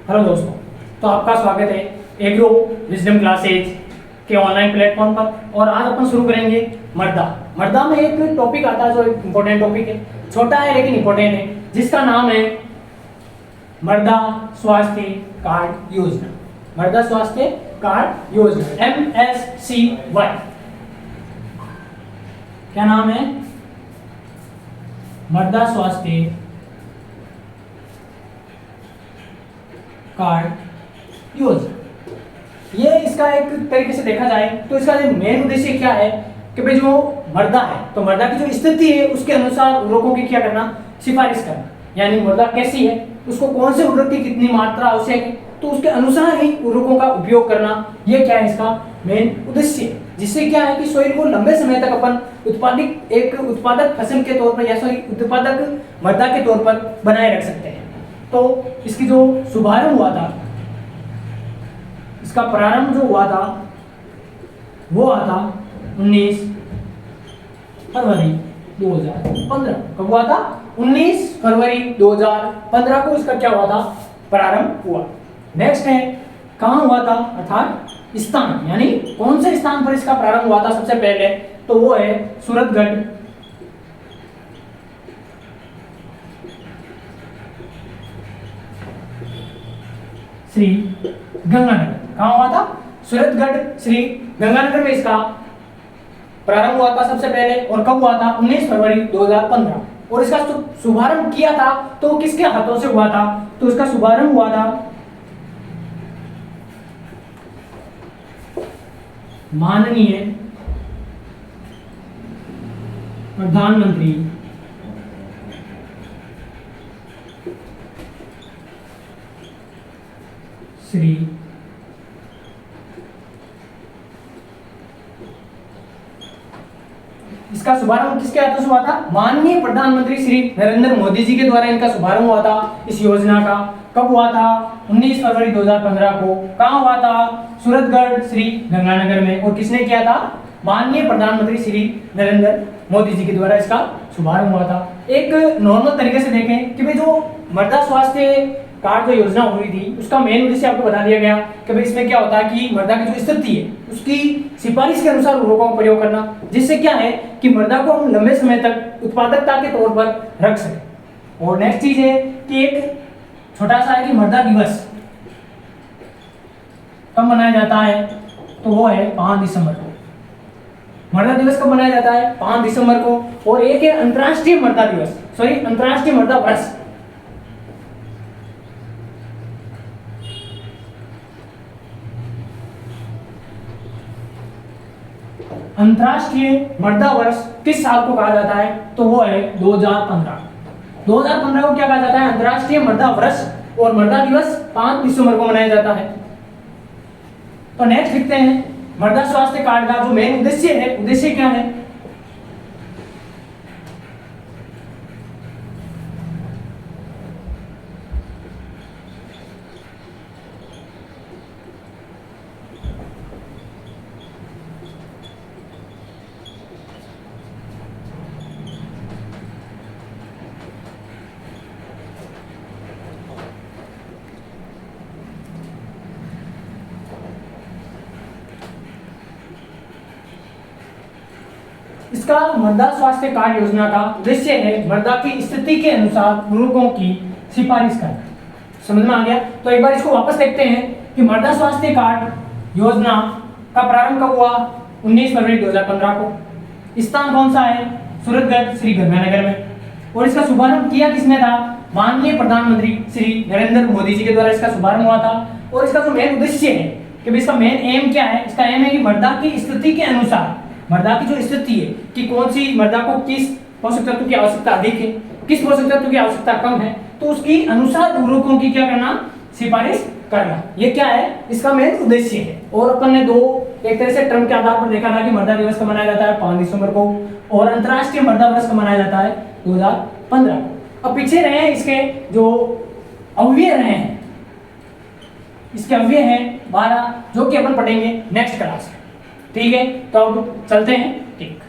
Hello दोस्तों, तो आपका स्वागत है एग्रो विजडम क्लासेज के ऑनलाइन प्लेटफॉर्म पर। और आज अपन शुरू करेंगे मर्दा। मर्दा में एक टॉपिक आता है जो एक इम्पोर्टेंट टॉपिक है, छोटा है लेकिन इम्पोर्टेंट है, जिसका नाम है मर्दा स्वास्थ्य कार्ड योजना। मर्दा स्वास्थ्य कार्ड योजना MSCY। क्या नाम है? मर्दा स्वास्थ्य कार्ड योजना। ये इसका एक तरीके से देखा जाए तो इसका जो मेन उद्देश्य क्या है कि भाई जो मर्दा है तो मर्दा की जो स्थिति है उसके अनुसार उर्वरकों की क्या करना, सिफारिश करना। यानी मर्दा कैसी है, उसको कौन से उर्वरक की कितनी मात्रा आवश्यक है, तो उसके अनुसार ही उर्वरकों का उपयोग करना। ये क्या है इसका मेन उद्देश्य है, जिससे क्या है कि सॉइल को लंबे समय तक अपन उत्पादक फसल के तौर पर या उत्पादक मर्दा के तौर पर बनाए रख सकते हैं। तो इसकी जो शुभारंभ हुआ था, इसका प्रारंभ जो हुआ था वो हुआ था 19 फरवरी 2015। कब हुआ था? 19 फरवरी 2015 को इसका क्या हुआ था, प्रारंभ हुआ। नेक्स्ट है कहाँ हुआ था, अर्थात स्थान, यानी कौन से स्थान पर इसका प्रारंभ हुआ था सबसे पहले, तो वो है सूरतगढ़ श्री गंगानगर। कहाँ हुआ था? सूरतगढ़ श्री गंगानगर में इसका प्रारंभ हुआ था सबसे पहले। और कब हुआ था? 19 फरवरी 2015। और इसका शुभारंभ किया था तो किसके हाथों से हुआ था, तो इसका शुभारंभ हुआ था माननीय प्रधानमंत्री श्री इसका शुभारंभ किसके हाथों से हुआ था? माननीय प्रधानमंत्री श्री नरेंद्र मोदी जी के द्वारा इनका शुभारंभ हुआ था इस योजना का। कब हुआ था? 19 फरवरी 2015 को। कहाँ हुआ था? सूरतगढ़ श्री गंगानगर में। और किसने किया था? माननीय प्रधानमंत्री श्री नरेंद्र मोदी जी के द्वारा इसका शुभारंभ हुआ था। एक नॉर्मल तरीके से देखें कि भाई जो मृदा स्वास्थ्य कार्ड जो योजना हुई थी उसका मेन उद्देश्य आपको बता दिया गया कि भाई इसमें क्या होता है कि मृदा की जो स्थिति है उसकी सिफारिश के अनुसार उर्वरकों का प्रयोग करना, जिससे क्या है कि मृदा को हम लंबे समय तक उत्पादकता के तौर पर रख सकें। और नेक्स्ट चीज है कि एक छोटा सा है कि मृदा दिवस कब मनाया जाता है, तो वो है 5 दिसंबर को। मृदा दिवस कब मनाया जाता है? 5 दिसंबर को। और एक है अंतर्राष्ट्रीय मृदा दिवस, अंतर्राष्ट्रीय मृदा वर्ष। अंतर्राष्ट्रीय मृदा वर्ष किस साल को कहा जाता है, तो वो है 2015। 2015 को क्या कहा जाता है? अंतर्राष्ट्रीय मृदा वर्ष। और मृदा दिवस 5 दिसंबर को मनाया जाता है। तो नेक्स्ट लिखते हैं मृदा स्वास्थ्य कार्ड का जो मेन उद्देश्य है, उद्देश्य क्या है? इसका मृदा स्वास्थ्य कार्ड योजना का उद्देश्य है मृदा की स्थिति के अनुसार उर्वरकों की सिफारिश करना। समझ में आ गया? तो एक बार इसको वापस देखते हैं कि मृदा स्वास्थ्य कार्ड योजना का प्रारंभ कब हुआ? 19 फरवरी 2015 को। स्थान कौन सा है? सूरतगढ़ श्री गंगानगर में। और इसका शुभारंभ किया किसने था? माननीय प्रधानमंत्री श्री नरेंद्र मोदी जी के द्वारा इसका शुभारंभ हुआ था। और इसका जो मेन उद्देश्य है कि इसका मेन एम क्या है? इसका एम है कि मृदा की स्थिति के अनुसार, मृदा की जो स्थिति है कि कौन सी मृदा को किस पोषक तत्व की आवश्यकता अधिक है, किस पोषक तत्व की आवश्यकता कम है, तो उसकी अनुसार उर्वरकों की क्या करना, सिफारिश करना। ये क्या है? इसका मेन उद्देश्य है। और अपन ने दो एक तरह से टर्म के आधार पर देखा था कि मृदा दिवस कब मनाया जाता है? 5 दिसंबर को। और अंतर्राष्ट्रीय मृदा वर्ष कब मनाया जाता है? 2015 को। अब पीछे रहे इसके जो अवयव रहे हैं, इसके अवयव हैं 12, जो कि अपन पढ़ेंगे नेक्स्ट क्लास में। ठीक है, तो अब चलते हैं। ठीक।